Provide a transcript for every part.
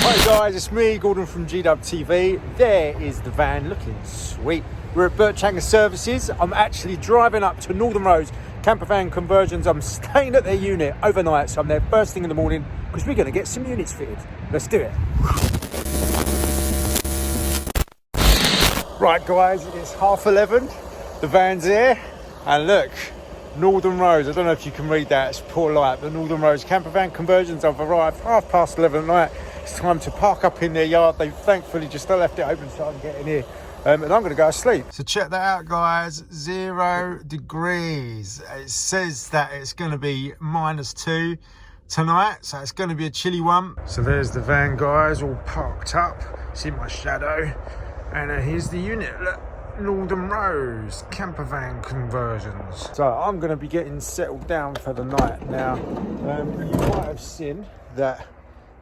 Hi guys, it's me, Gordon from GDUBTV. There is the van looking sweet. We're at Birchanger Services. I'm actually driving up to Northern Roads Camper Van Conversions. I'm staying at their unit overnight, so I'm there first thing in the morning because we're going to get some units fitted. Let's do it. Right guys, it's 11:30. The van's here, and look, Northern Roads. I don't know if you can read that, it's poor light, but Northern Roads Camper Van Conversions. I've arrived 11:30 at night. It's time to park up in their yard. They thankfully just left it open so I can get in here. And I'm going to go to sleep. So check that out guys, 0 degrees. It says that it's going to be -2 tonight, so it's going to be a chilly one. So there's the van guys, all parked up. See my shadow. And here's the unit, look. Northern Roads Camper Van Conversions. So I'm going to be getting settled down for the night now. You might have seen that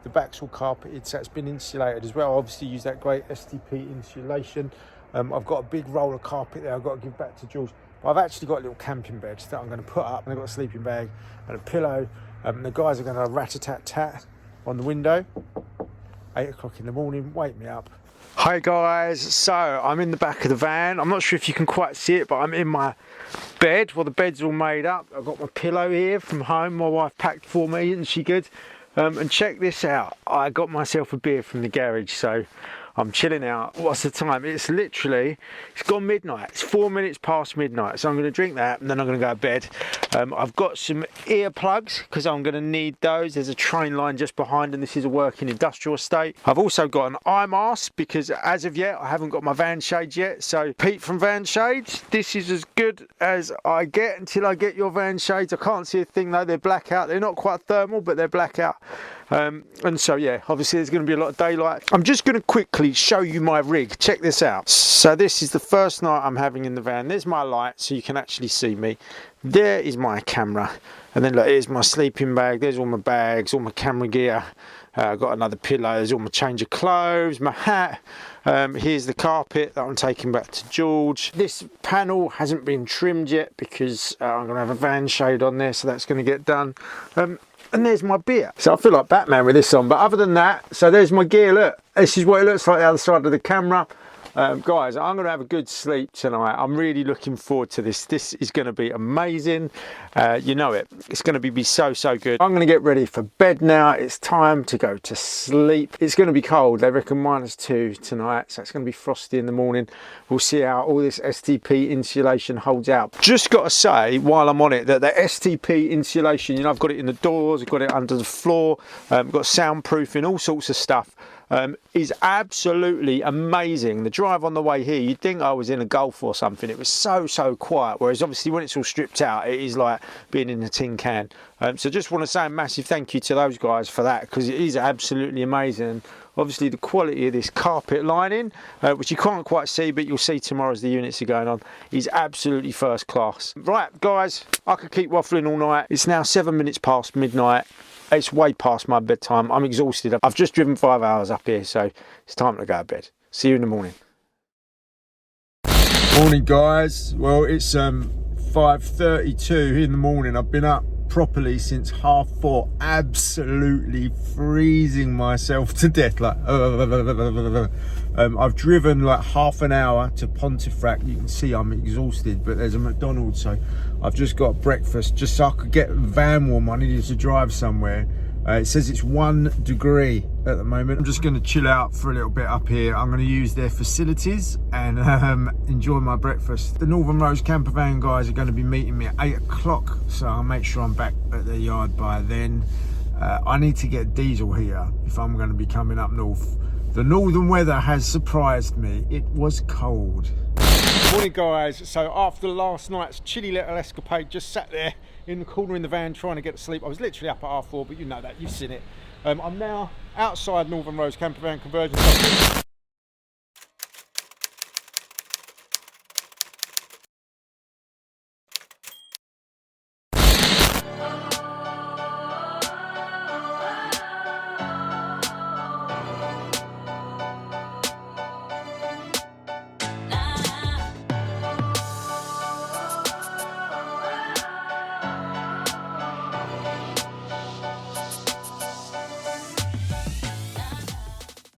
the back's all carpeted, so it's been insulated as well. Obviously use that great STP insulation. I've got a big roll of carpet there I've got to give back to Jules. But I've actually got a little camping bed that I'm going to put up, and I've got a sleeping bag and a pillow. The guys are going to rat-a-tat-tat on the window. 8 o'clock in the morning, wake me up. Hi guys, so I'm in the back of the van. I'm not sure if you can quite see it, but I'm in my bed. Well, the bed's all made up. I've got my pillow here from home. My wife packed for me, isn't she good? And check this out. I got myself a beer from the garage, so I'm chilling out. What's the time? It's gone midnight. It's 4 minutes past midnight. So I'm going to drink that and then I'm going to go to bed. I've got some earplugs because I'm going to need those. There's a train line just behind and this is a working industrial estate. I've also got an iMac because as of yet, I haven't got my van shades yet. So Pete from Van Shades, this is as good as I get until I get your van shades. I can't see a thing though. They're blackout. They're not quite thermal, but they're blackout. And so yeah, obviously there's going to be a lot of daylight. I'm just going to quickly show you my rig. Check this out. So this is the first night I'm having in the van. There's my light so you can actually see me. There is my camera, and then look, here's my sleeping bag. There's all my bags, all my camera gear. I've got another pillow. There's all my change of clothes, my hat. Here's the carpet that I'm taking back to George. This panel hasn't been trimmed yet because I'm going to have a van shade on there, so that's going to get done. And there's my beer. So I feel like Batman with this on, but other than that, so there's my gear, look. This is what it looks like the other side of the camera. Guys, I'm going to have a good sleep tonight. I'm really looking forward to this. This is going to be amazing. You know it. It's going to be so good. I'm going to get ready for bed now. It's time to go to sleep. It's going to be cold. They reckon -2 tonight, so it's going to be frosty in the morning. We'll see how all this STP insulation holds out. Just got to say, while I'm on it, that the STP insulation, you know, I've got it in the doors, I've got it under the floor, I've got soundproofing, all sorts of stuff. Is absolutely amazing. The drive on the way here, you'd think I was in a Gulf or something. It was so quiet, whereas obviously when it's all stripped out, it is like being in a tin can. So just want to say a massive thank you to those guys for that, because it is absolutely amazing. And obviously the quality of this carpet lining, which you can't quite see, but you'll see tomorrow as the units are going on, is absolutely first class. Right guys, I could keep waffling all night. It's now 7 minutes past midnight. It's way past my bedtime. I'm exhausted. I've just driven 5 hours up here, so it's time to go to bed. See you in the morning. Morning guys. Well, it's 5:32 in the morning. I've been up properly since 4:30, absolutely freezing myself to death. Like I've driven like half an hour to Pontefract. You can see I'm exhausted, but there's a McDonald's, so I've just got breakfast just so I could get the van warm. I needed to drive somewhere. It says it's 1 degree at the moment. I'm just going to chill out for a little bit up here. I'm going to use their facilities and enjoy my breakfast. The Northern Roads Camper Van guys are going to be meeting me at 8 o'clock, so I'll make sure I'm back at their yard by then. I need to get diesel here if I'm going to be coming up north. The northern weather has surprised me. It was cold. Morning guys. So after last night's chilly little escapade, just sat there in the corner in the van trying to get to sleep. I was literally up at 4:30, but you know that, you've seen it. I'm now outside Northern Roads Camper Van Conversions.